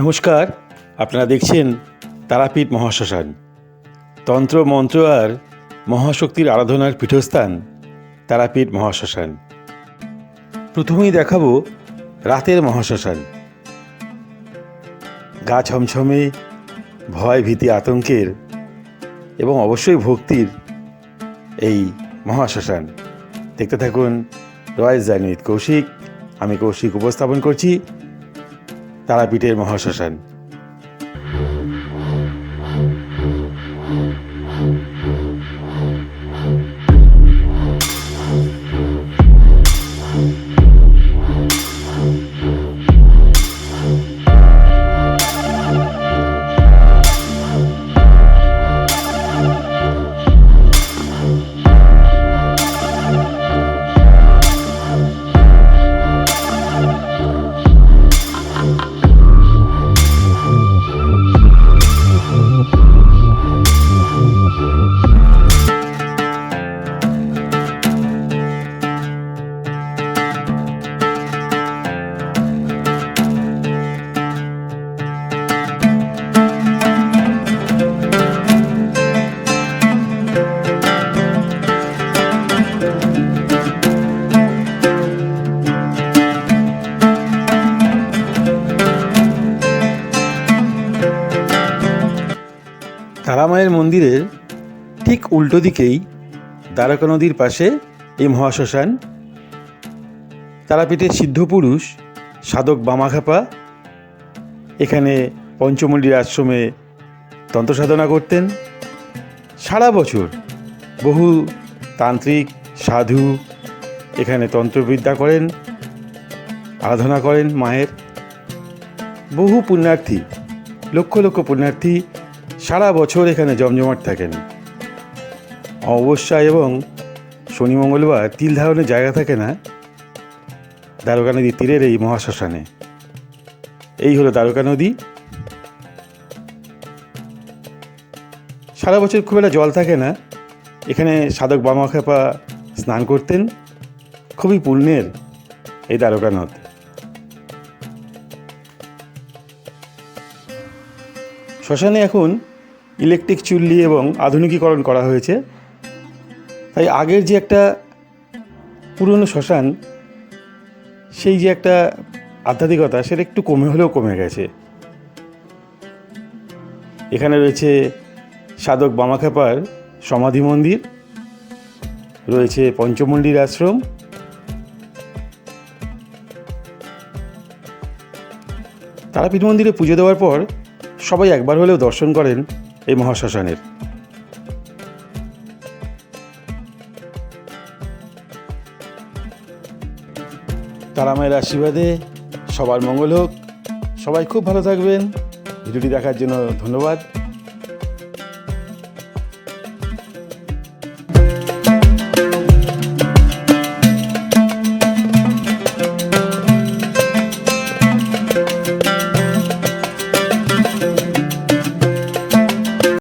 নমস্কার, আপনারা দেখছেন তারাপীঠ মহাশ্মশান। তন্ত্র মন্ত্র আর মহাশক্তির আরাধনার পীঠস্থান তারাপীঠ মহাশ্মশান। প্রথমেই দেখাবো রাতের মহাশ্মশান। গা ছমছমে, ভয় ভীতি আতঙ্কের এবং অবশ্যই ভক্তির এই মহাশ্মশান। দেখতে থাকুন রয়েস জার্নি উইথ কৌশিক। আমি কৌশিক উপস্থাপন করছি তারাপীঠের মহাশ্মশান। তারামায়ের মন্দিরের ঠিক উল্টো দিকেই দ্বারকা নদীর পাশে এই মহাশ্মশান। তারাপীঠের সিদ্ধপুরুষ সাধক বামাখ্যাপা এখানে পঞ্চমুণ্ডির আশ্রমে তন্ত্রসাধনা করতেন। সারা বছর বহু তান্ত্রিক সাধু এখানে তন্ত্রবিদ্যা করেন, আরাধনা করেন মায়ের। বহু পুণ্যার্থী, লক্ষ লক্ষ পুণ্যার্থী সারা বছর এখানে জমজমাট থাকেন। অমাবস্যা এবং শনি মঙ্গলবার তিল ধারণের জায়গা থাকে না দ্বারকা নদীর তীরের এই মহাশ্মশানে। এই হলো দ্বারকা নদী। সারা বছর খুব একটা জল থাকে না। এখানে সাধক বামাখ্যাপা স্নান করতেন। খুবই পুণ্যের এই দ্বারকা নদ। শ্মশানে এখন ইলেকট্রিক চুল্লি এবং আধুনিকীকরণ করা হয়েছে, তাই আগের যে একটা পুরনো শ্মশান, সেই যে একটা আধ্যাত্মিকতা, সেটা একটু কমে গেছে। এখানে রয়েছে সাধক বামাখ্যাপার সমাধি মন্দির, রয়েছে পঞ্চমুণ্ডির আশ্রম। তারাপীঠ মন্দিরে পুজো দেওয়ার পর সবাই একবার হলেও দর্শন করেন এই মহাশ্মশানের। তারামায়ের আশীর্বাদে সবার মঙ্গল হোক। সবাই খুব ভালো থাকবেন। ভিডিওটি দেখার জন্য ধন্যবাদ।